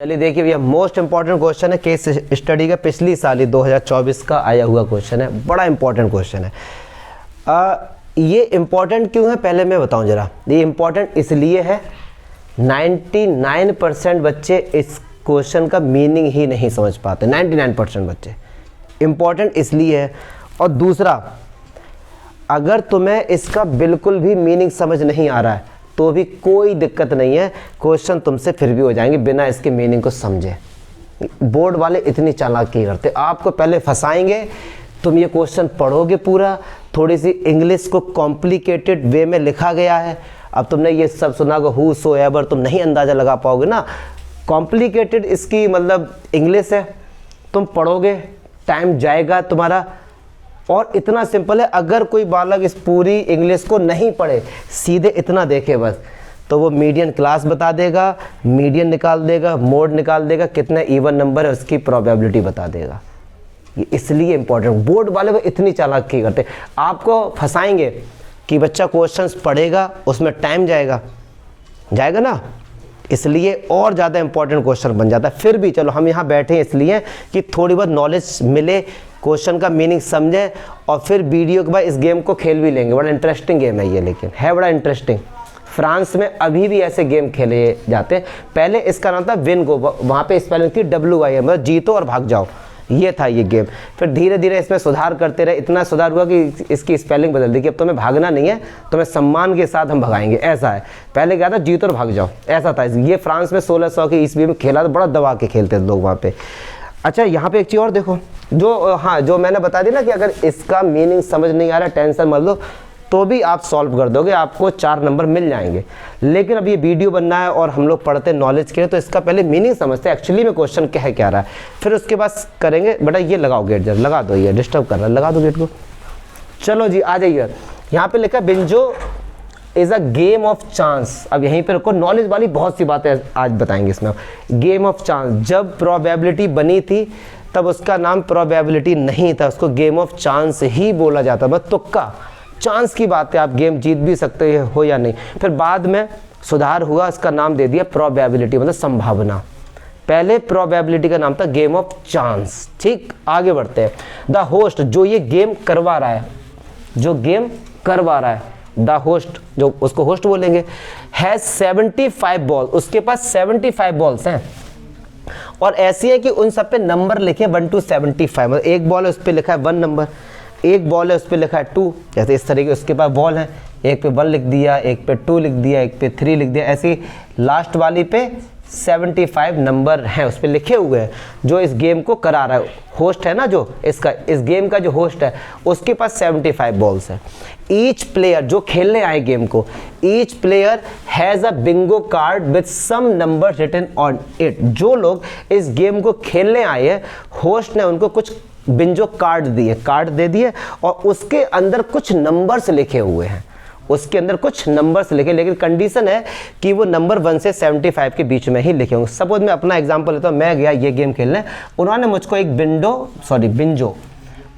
चलिए देखिए भैया, मोस्ट इंपॉर्टेंट क्वेश्चन है केस स्टडी का, पिछली साल ही 2024 का आया हुआ क्वेश्चन है, बड़ा इंपॉर्टेंट क्वेश्चन है। ये इंपॉर्टेंट क्यों है पहले मैं बताऊं जरा। ये इंपॉर्टेंट इसलिए है 99% बच्चे इस क्वेश्चन का मीनिंग ही नहीं समझ पाते, 99% बच्चे। इंपॉर्टेंट इसलिए है, और दूसरा अगर तुम्हें इसका बिल्कुल भी मीनिंग समझ नहीं आ रहा है तो भी कोई दिक्कत नहीं है, क्वेश्चन तुमसे फिर भी हो जाएंगे बिना इसके मीनिंग को समझे। बोर्ड वाले इतनी चालाकी करते, आपको पहले फंसाएंगे, तुम ये क्वेश्चन पढ़ोगे पूरा, थोड़ी सी इंग्लिश को कॉम्प्लिकेटेड वे में लिखा गया है। अब तुमने ये सब सुना कि हु सो एवर, तुम नहीं अंदाज़ा लगा पाओगे ना, कॉम्प्लिकेटेड इसकी मतलब इंग्लिश है, तुम पढ़ोगे टाइम जाएगा तुम्हारा। और इतना सिंपल है, अगर कोई बालक इस पूरी इंग्लिश को नहीं पढ़े, सीधे इतना देखे बस, तो वो मीडियन क्लास बता देगा, मीडियन निकाल देगा, मोड निकाल देगा, कितने इवन नंबर है उसकी प्रोबेबिलिटी बता देगा। ये इसलिए इंपॉर्टेंट, बोर्ड वाले वो इतनी चालाकी करते, आपको फंसाएंगे कि बच्चा क्वेश्चंस पढ़ेगा उसमें टाइम जाएगा ना, इसलिए और ज़्यादा इंपॉर्टेंट क्वेश्चन बन जाता है। फिर भी चलो हम यहाँ बैठे हैं इसलिए कि थोड़ी बहुत नॉलेज मिले, क्वेश्चन का मीनिंग समझें, और फिर वीडियो के बाद इस गेम को खेल भी लेंगे। बड़ा इंटरेस्टिंग गेम है ये, लेकिन है बड़ा इंटरेस्टिंग। फ्रांस में अभी भी ऐसे गेम खेले जाते हैं। पहले इसका नाम था विन गो, वहाँ पे स्पेलिंग थी WIN, मतलब जीतो और भाग जाओ, ये था ये गेम। फिर धीरे धीरे इसमें सुधार करते रहे, इतना सुधार हुआ कि इसकी स्पेलिंग बदल दी कि अब तुम्हें भागना नहीं है, तुम्हें सम्मान के साथ हम भगाएंगे, ऐसा है। पहले क्या था, जीतो और भाग जाओ, ऐसा था। ये फ्रांस में 1600 की ईस्वी में खेला, तो बड़ा दबा के खेलते थे लोग वहाँ पे। अच्छा, यहाँ पे एक चीज़ और देखो, जो मैंने बता दी ना कि अगर इसका मीनिंग समझ नहीं आ रहा, टेंशन मत लो, तो भी आप सॉल्व कर दोगे, आपको 4 नंबर मिल जाएंगे। लेकिन अब ये वीडियो बनना है और हम लोग पढ़ते नॉलेज के लिए, तो इसका पहले मीनिंग समझते हैं, एक्चुअली में क्वेश्चन क्या है क्या रहा है, फिर उसके बाद करेंगे। बेटा ये लगाओ गेट, जरा लगा दो, ये डिस्टर्ब कर रहा है, लगा दो गेट को। चलो जी, आ जाइए। यहाँ पे लिखा bingo is a game of chance. अब यहीं पर रुको, नॉलेज वाली बहुत सी बातें आज बताएंगे इसमें। गेम ऑफ चांस, जब प्रोबेबिलिटी बनी थी तब उसका नाम प्रोबेबिलिटी नहीं था, उसको गेम ऑफ चांस ही बोला जाता, बस तुक्का, चांस की बात है, आप गेम जीत भी सकते हो या नहीं। फिर बाद में सुधार हुआ, इसका नाम दे दिया प्रोबेबिलिटी, मतलब संभावना। पहले प्रोबेबिलिटी का नाम था गेम ऑफ चांस। ठीक, आगे बढ़ते हैं। द होस्ट, जो ये गेम करवा रहा है, द होस्ट, जो उसको होस्ट बोलेंगे, हैज 75 बॉल, उसके पास 75 बॉल्स हैं, और ऐसी है कि उन सब पे नंबर लिखे 1 to 75, मतलब एक बॉल है उस पर लिखा है 1 नंबर, एक बॉल है उस पर लिखा है 2, जैसे इस तरीके उसके पास बॉल है, एक पे 1 लिख दिया, एक पे 2 लिख दिया, एक पे 3 लिख दिया, ऐसी लास्ट वाली पे 75 नंबर हैं उस पर लिखे हुए हैं। जो इस गेम को करा रहा है, होस्ट है ना, जो इस गेम का जो होस्ट है, उसके पास 75 बॉल्स है। ईच प्लेयर, जो खेलने आए गेम को, each player has a bingo card with some number written on it. जो लोग इस गेम को खेलने आए हैं, होस्ट ने उनको कुछ बिंजो कार्ड दे दिए, और उसके अंदर कुछ नंबर्स लिखे हुए हैं, लेकिन कंडीशन है कि वो नंबर 1 से 75 के बीच में ही लिखे होंगे। सपोज मैं अपना एग्जांपल लेता हूँ, मैं गया ये गेम खेलने, उन्होंने मुझको एक बिंजो,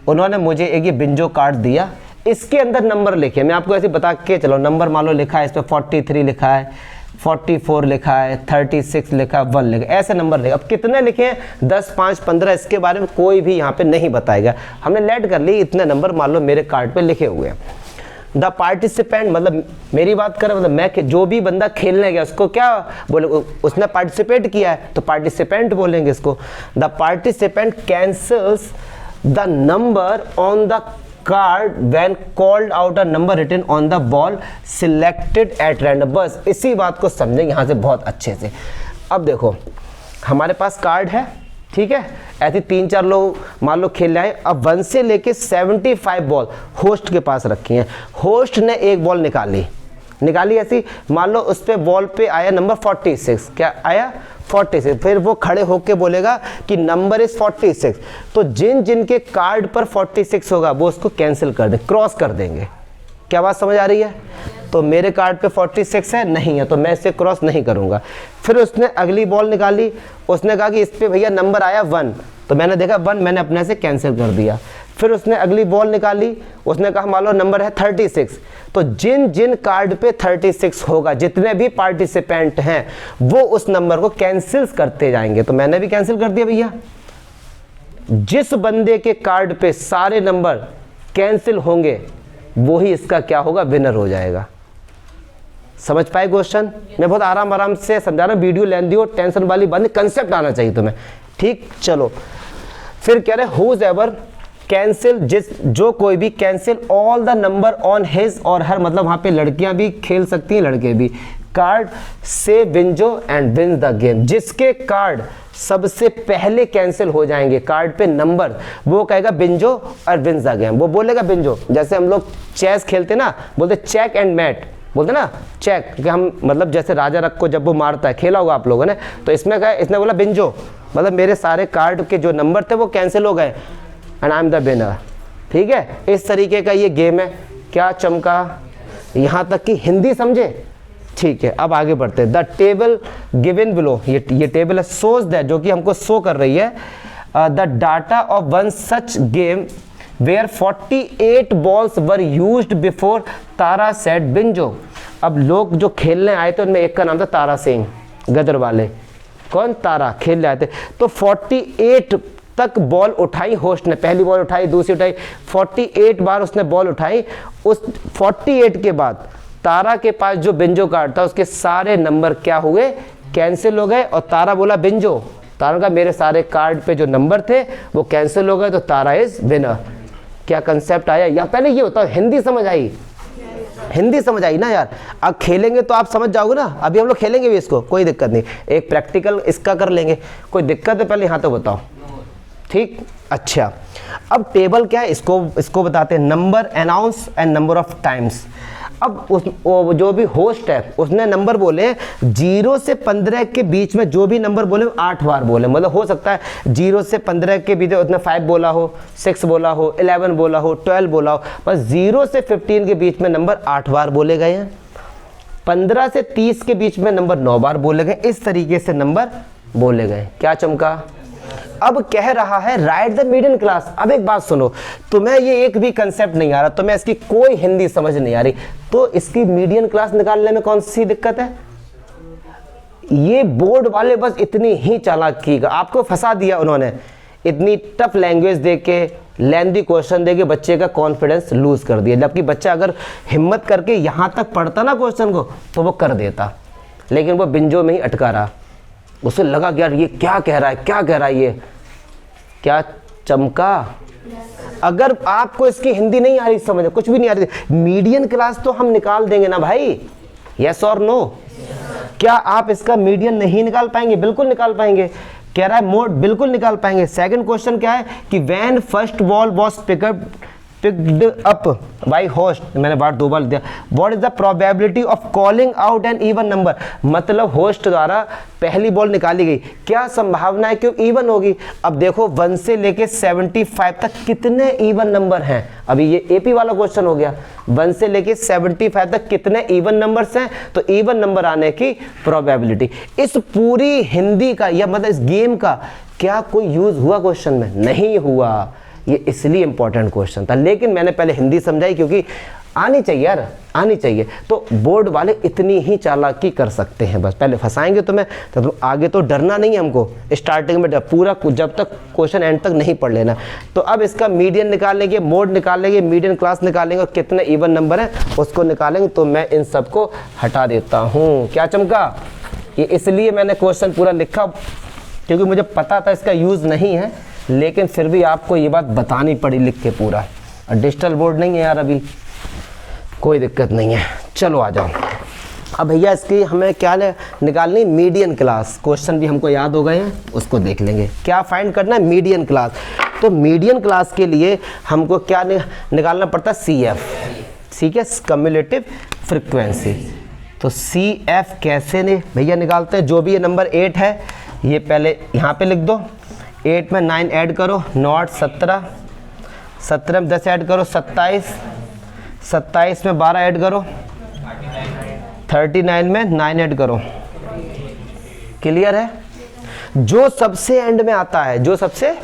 उन्होंने मुझे एक ये बिंजो कार्ड दिया, इसके अंदर नंबर लिखे, मैं आपको ऐसे बता के चलो, नंबर मान लो लिखा है इस पर 43 लिखा है, 44 लिखा है, 36 लिखा है, 1 लिखा है, ऐसे नंबर लिखे। अब कितने लिखे हैं, 10, 5, 15, इसके बारे में कोई भी यहाँ पे नहीं बताएगा, हमने लेट कर ली, इतने नंबर मान लो मेरे कार्ड पे लिखे हुए हैं। द पार्टिसिपेंट, मतलब मेरी बात करें, मतलब मैं, जो भी बंदा खेलने गया उसको क्या बोले, उसने पार्टिसिपेट किया है तो पार्टिसिपेंट बोलेंगे इसको। The participant cancels the number on the card when called out a number written on the ball selected at random. बस इसी बात को समझेंगे यहाँ से बहुत अच्छे से। अब देखो, हमारे पास कार्ड है, ठीक है, ऐसे 3-4 लोग मान लो खेल रहे हैं। अब 1 से लेके 75 बॉल होस्ट के पास रखी हैं। होस्ट ने एक बॉल निकाली ऐसी, मान लो उस पे बॉल पे आया नंबर 46, क्या आया 46, फिर वो खड़े होके बोलेगा कि नंबर इज 46, तो जिन के कार्ड पर 46 होगा वो उसको कैंसिल कर दें, क्रॉस कर देंगे। क्या बात समझ आ रही है? तो मेरे कार्ड पे 46 है, नहीं है, तो मैं इसे क्रॉस नहीं करूंगा। फिर उसने अगली बॉल निकाली, उसने कहा कि इस पे भैया नंबर आया 1, तो मैंने देखा 1, मैंने अपने से कैंसिल कर दिया। फिर उसने अगली बॉल निकाली, उसने कहा मान लो नंबर है 36, तो जिन जिन कार्ड पे 36 होगा, जितने भी पार्टिसिपेंट हैं वो उस नंबर को कैंसिल करते जाएंगे। तो मैंने भी कैंसिल कर दिया भैया, जिस बंदे के कार्ड पे सारे नंबर कैंसिल होंगे वो ही इसका क्या होगा, विनर हो जाएगा। समझ पाए क्वेश्चन? मैं बहुत आराम से समझा रहा हूं, वीडियो लेंदी हो, टेंशन वाली बात नहीं, कंसेप्ट आना चाहिए तुम्हें, ठीक। चलो फिर कह रहे हुज एवर कैंसिल, जो कोई भी cancel all the number on his और हर, मतलब वहां पे लड़कियां भी खेल सकती हैं, लड़के भी, कार्ड से WinZO and win the game, जिसके कार्ड सबसे पहले कैंसिल हो जाएंगे, कार्ड पे नंबर, वो कहेगा बिंजो और विंस द गेम, वो बोलेगा बिंजो। जैसे हम लोग चेस खेलते ना, बोलते चेक एंड मैट, बोलते ना चेक, कि हम मतलब जैसे राजा रख को जब वो मारता है, खेला होगा आप लोगों ने, तो इसमें क्या, इसने बोला बिंजो, मतलब मेरे सारे कार्ड के जो नंबर थे वो कैंसिल हो गए and I am the winner, ठीक है। इस तरीके का ये गेम है। क्या चमका? यहाँ तक कि हिंदी समझे, ठीक है। अब आगे बढ़ते हैं। द टेबल गिवन बिलो, ये टेबल है, सोज दैट, जो कि हमको शो कर रही है the data of one such game where 48 balls were used before तारा सेट बिंजो। अब लोग जो खेलने आए थे उनमें एक का नाम था तारा सिंह, गदर वाले, कौन, तारा खेलने आए थे। तो 48 तक बॉल उठाई होस्ट ने, पहली बॉल उठाई, दूसरी उठाई, 48 बार उसने बॉल उठाई। उस 48 के बाद तारा के पास जो बिंजो कार्ड था उसके सारे नंबर क्या हुए, कैंसिल हो गए, और तारा बोला बिंजो, तारा का मेरे सारे कार्ड पे जो नंबर थे वो कैंसिल हो गए, तो तारा इज विनर। क्या कंसेप्ट आया? या पहले ये होता है, हिंदी समझ आई, हिंदी समझ आई ना यार। अब खेलेंगे तो आप समझ जाओगे ना, अभी हम लोग खेलेंगे भी इसको, कोई दिक्कत नहीं, एक प्रैक्टिकल इसका कर लेंगे, कोई दिक्कत है पहले यहाँ तो बताओ, ठीक। अच्छा, अब टेबल क्या है, इसको बताते हैं, number announce and number of times. अब जो भी होस्ट है उसने नंबर बोले 0 से 15 के बीच में, जो भी नंबर बोले 8 बार बोले, मतलब हो सकता है 0 से 15 के बीच उसने 5 बोला हो, 6 बोला हो, 11 बोला हो, 12 बोला हो, बस 0 से 15 के बीच में नंबर 8 बार बोले गए हैं। 15 से 30 के बीच में नंबर 9 बार बोले गए, इस तरीके से नंबर बोले गए। क्या चमका? अब कह रहा है राइट द मीडियन क्लास। अब एक बात सुनो, तुम्हें ये एक भी कंसेप्ट नहीं आ रहा, तुम्हें इसकी कोई हिंदी समझ नहीं आ रही, तो इसकी मीडियन क्लास निकालने में कौन सी दिक्कत है? ये बोर्ड वाले बस इतनी ही चालाकी, आपको फंसा दिया उन्होंने, इतनी टफ लैंग्वेज देके, लेंथी क्वेश्चन देके बच्चे का कॉन्फिडेंस लूज कर दिया। जबकि बच्चा अगर हिम्मत करके यहां तक पढ़ता ना क्वेश्चन को तो वो कर देता, लेकिन वो बिंजो में ही अटका रहा। उसे लगा कि यार ये क्या कह रहा है, क्या कह रहा है ये। क्या चमका? अगर आपको इसकी हिंदी नहीं आ रही, समझ कुछ भी नहीं आ रही, मीडियन क्लास तो हम निकाल देंगे ना भाई, यस और नो? क्या आप इसका मीडियन नहीं निकाल पाएंगे? बिल्कुल निकाल पाएंगे। कह रहा है मोड, बिल्कुल निकाल पाएंगे। सेकंड क्वेश्चन क्या है कि when first ball was picked up by host, मैंने बार 2 बार दिया, what is the probability of calling out an even number, मतलब होस्ट द्वारा पहली बॉल निकाली गई, क्या संभावना है कि इवन होगी। अब देखो 1 से लेके 75 तक कितने इवन नंबर हैं, अभी ये एपी वाला क्वेश्चन हो गया, 1 से लेके 75 तक कितने इवन नंबर्स हैं, तो इवन नंबर आने की प्रोबेबिलिटी। इस पूरी हिंदी का या मतलब इस गेम का क्या कोई यूज हुआ क्वेश्चन में? नहीं हुआ। ये इसलिए इंपॉर्टेंट क्वेश्चन था, लेकिन मैंने पहले हिंदी समझाई क्योंकि आनी चाहिए यार, आनी चाहिए। तो बोर्ड वाले इतनी ही चालाकी कर सकते हैं, बस पहले फंसाएंगे तुम्हें, तो आगे तो डरना नहीं है हमको। स्टार्टिंग में पूरा जब तक क्वेश्चन एंड तक नहीं पढ़ लेना। तो अब इसका मीडियन निकालेंगे, मोड निकालेंगे, मीडियन क्लास निकालेंगे, और कितने इवन नंबर हैं उसको निकालेंगे। तो मैं इन सबको हटा देता हूँ। क्या चमका? ये इसलिए मैंने क्वेश्चन पूरा लिखा क्योंकि मुझे पता था इसका यूज़ नहीं है, लेकिन फिर भी आपको ये बात बतानी पड़ी लिख के पूरा। और डिजिटल बोर्ड नहीं है यार अभी, कोई दिक्कत नहीं है। चलो आ जाओ। अब भैया इसकी हमें क्या निकालनी? Median class. क्वेश्चन भी हमको याद हो गए हैं, उसको देख लेंगे। क्या फाइंड करना है? Median class. तो मीडियन क्लास के लिए हमको क्या निकालना पड़ता है? CF, ठीक है, कम्युलेटिव फ्रिक्वेंसी। तो CF कैसे भैया निकालते हैं? जो भी ये नंबर 8 है ये पहले यहाँ पे लिख दो, 8 में 9 ऐड करो, 9 17, 17 में 10 ऐड करो, 27, 27 में 12 ऐड करो, 39 में 9 ऐड करो। क्लियर है? जो सबसे एंड में आता है, जो सबसे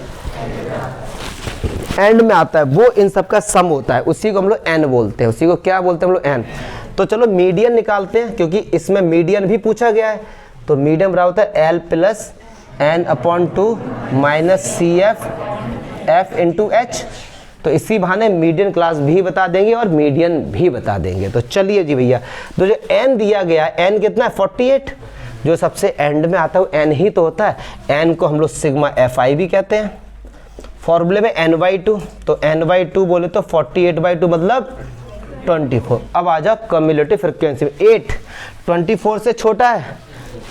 एंड में आता है वो इन सब का सम होता है, उसी को हम लोग एन बोलते हैं। उसी को क्या बोलते हैं हम लोग? एन। तो चलो मीडियन निकालते हैं, क्योंकि इसमें मीडियन भी पूछा गया है। तो मीडियन बराबर होता है L plus N upon 2 minus C F F into H. तो इसी बहाने मीडियन क्लास भी बता देंगे और मीडियन भी बता देंगे। तो चलिए जी भैया, तो जो एन दिया गया, एन कितना है? 48। जो सबसे एंड में आता है वो एन ही तो होता है। एन को हम लोग सिग्मा एफ आई भी कहते हैं। फॉर्मूले में एन बाई 2, तो एन बाई 2 बोले तो 48/2 मतलब 24। अब आ जाओ कम्युलेटिव फ्रिक्वेंसी में। 8 24 से छोटा है,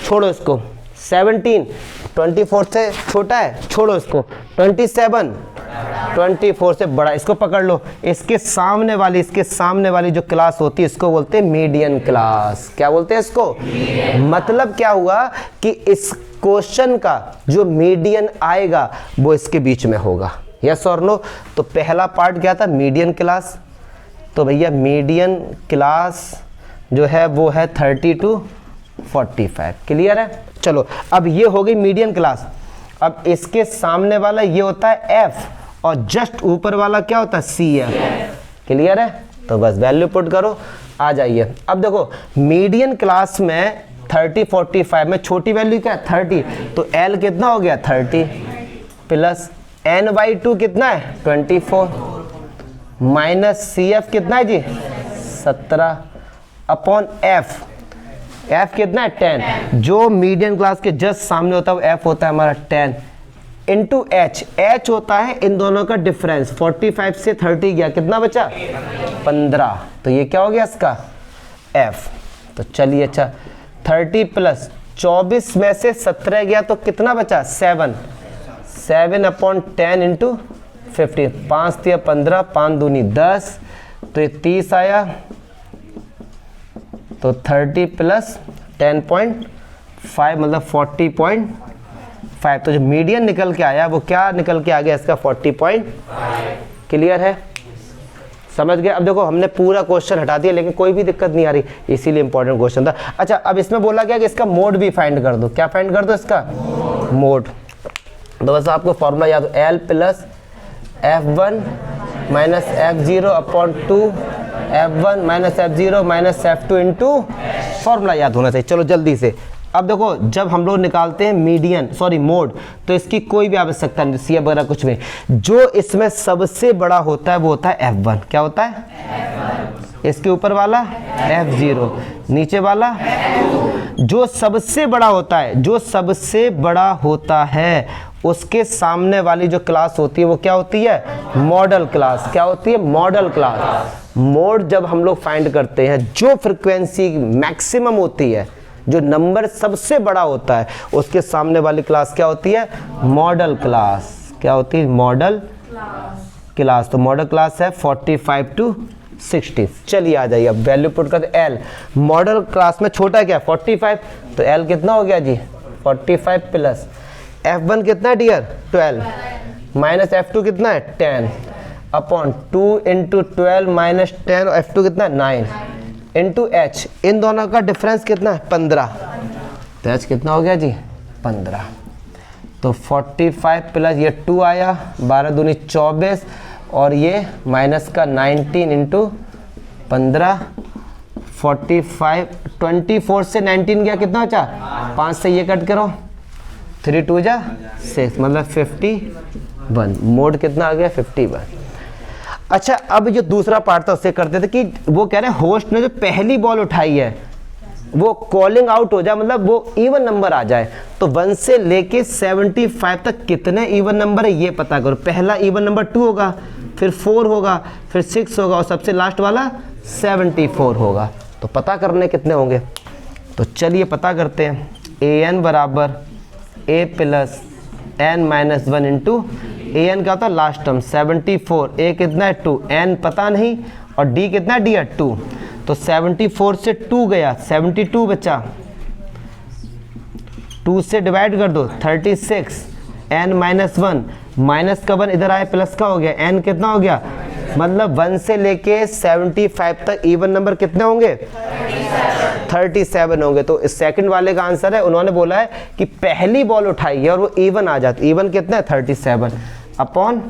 छोड़ो इसको। 17 24 से छोटा है, छोड़ो इसको। 27 24 से बड़ा, इसको पकड़ लो। इसके सामने वाली जो क्लास होती है इसको बोलते हैं मीडियन क्लास। क्या बोलते हैं इसको? मतलब क्या हुआ कि इस क्वेश्चन का जो मीडियन आएगा वो इसके बीच में होगा। यस और नो? तो पहला पार्ट क्या था? Median class. तो भैया मीडियन क्लास जो है वो है 30 to 45। क्लियर है? चलो अब ये हो गई मीडियन क्लास। अब इसके सामने वाला ये होता है एफ और जस्ट ऊपर वाला क्या होता है? C F. क्लियर है? तो बस वैल्यू पुट करो, आ जाइए। अब देखो मीडियन क्लास में 30 45 में छोटी वैल्यू क्या है? 30। तो एल कितना हो गया? 30 प्लस एन बाई 2 कितना है? 24 माइनस सी एफ कितना है जी? 17 अपॉन एफ। एफ कितना है? 10। जो मीडियन क्लास के जस्ट सामने होता है वो एफ होता है हमारा 10 इंटू एच। एच होता है इन दोनों का डिफरेंस। 45 से 30 गया, कितना बचा? 15। तो ये क्या हो गया इसका? एफ। तो चलिए अच्छा, 30 प्लस 24 में से 17 गया तो कितना बचा? 7 अपॉन 10 इंटू 50। 5 दिया 15, 5 दूनी 10, तो ये 30 आया। तो 30 प्लस 10.5 मतलब 40.5। तो जो मीडियन निकल के आया वो क्या निकल के आ गया इसका? 40.5। क्लियर है? समझ गए? अब देखो हमने पूरा क्वेश्चन हटा दिया लेकिन कोई भी दिक्कत नहीं आ रही, इसीलिए इंपॉर्टेंट क्वेश्चन था। अच्छा अब इसमें बोला गया कि इसका मोड भी फाइंड कर दो। क्या फाइंड कर दो? इसका मोड। तो बस आपको फॉर्मूला याद हो, L plus F1 minus F0 upon 2 F1 minus F0 minus F2 into formula याद होना चाहिए। चलो जल्दी से। अब देखो जब हम लोग निकालते हैं मीडियन मोड, तो इसकी कोई भी आवश्यकता नहीं, सी वगैरह कुछ भी। जो इसमें सबसे बड़ा होता है वो होता है F1। क्या होता है? F1। इसके ऊपर वाला F0, नीचे वाला जो सबसे बड़ा होता है उसके सामने वाली जो क्लास होती है वो क्या होती है? Model class. क्या होती है? Model class. मोड जब हम लोग फाइंड करते हैं, जो फ्रिक्वेंसी मैक्सिमम होती है, जो नंबर सबसे बड़ा होता है, उसके सामने वाली क्लास क्या होती है? Model class. क्या होती है? Model class. तो मॉडल क्लास है 45 to 60। चलिए आ जाइए, अब वैल्यू पुट करते। एल मॉडल क्लास में छोटा क्या? 45। तो एल कितना हो गया जी? 45 प्लस F1 कितना है डियर? 12 माइनस F2 कितना है? 10 अपॉन 2 इंटू 12 माइनस 10 और F2 कितना है? 9 इंटू एच। इन दोनों का डिफरेंस कितना है? 15। तो एच कितना हो गया जी? 15। तो 45 प्लस ये 2 आया, 12 दूनी 24 और ये माइनस का 19 इंटू 15। 45 24 से 19 गया, कितना बचा? 5 से ये कट करो, 3 2 जा 6 मतलब 51। मोड कितना आ गया? 51। अच्छा अब जो दूसरा पार्ट था उससे करते थे कि वो कह रहे हैं होस्ट ने जो पहली बॉल उठाई है वो कॉलिंग आउट हो जाए, मतलब वो इवन नंबर आ जाए। तो 1 से लेके 75 तक कितने इवन नंबर है ये पता करो। पहला इवन नंबर 2 होगा, फिर 4 होगा, फिर 6 होगा और सबसे लास्ट वाला 74 होगा। तो पता करने कितने होंगे? तो चलिए पता करते हैं। an बराबर a plus n minus 1 into an क्या होता है? Last term 74। a कितना है? 2। n पता नहीं और d कितना? d है 2। तो 74 से 2 गया, 72 बचा। 2 से डिवाइड कर दो 36। n माइनस 1 माइनस का 1 इधर आया, प्लस का हो गया। n कितना हो गया? मतलब 1 से लेके 75 तक इवन नंबर कितने होंगे? 37 होंगे। तो इस सेकंड वाले का आंसर है, उन्होंने बोला है कि पहली बॉल उठाई है और वो इवन आ जाती। इवन कितना है? 37 अपॉन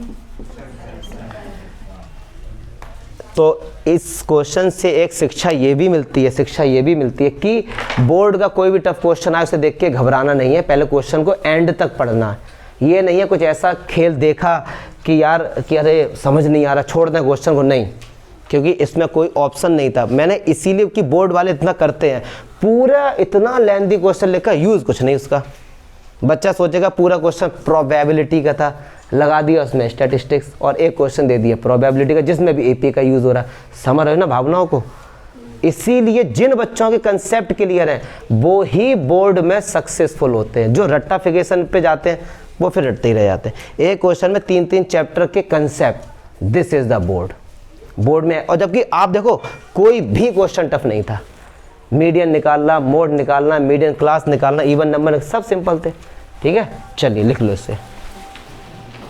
तो इस क्वेश्चन से एक शिक्षा ये भी मिलती है कि बोर्ड का कोई भी टफ क्वेश्चन आए उसे देख के घबराना नहीं है, पहले क्वेश्चन को एंड तक पढ़ना है। ये नहीं है कुछ ऐसा खेल देखा कि यार कि अरे समझ नहीं आ रहा छोड़ दें क्वेश्चन को, नहीं, क्योंकि इसमें कोई ऑप्शन नहीं था। मैंने इसीलिए कि बोर्ड वाले इतना करते हैं, पूरा इतना लेंथी क्वेश्चन लेकर यूज़ कुछ नहीं उसका। बच्चा सोचेगा पूरा क्वेश्चन प्रोबेबिलिटी का था, लगा दिया उसमें स्टैटिस्टिक्स और एक क्वेश्चन दे दिया प्रोबेबिलिटी का जिसमें भी एपी का यूज़ हो रहा है। समझ रहे हो ना भावनाओं को। इसीलिए जिन बच्चों के कंसेप्ट क्लियर हैं वो ही बोर्ड में सक्सेसफुल होते हैं। जो रट्टाफिकेशन पे जाते हैं वो फिर रटते ही रह जाते हैं। एक क्वेश्चन में 3-3 चैप्टर के concept, this is the board में। और जबकि आप देखो कोई भी क्वेश्चन टफ नहीं था, मीडियन निकालना, मोड निकालना, मीडियन क्लास निकालना, इवन नंबर, सब सिंपल थे। ठीक है, चलिए लिख लो इससे।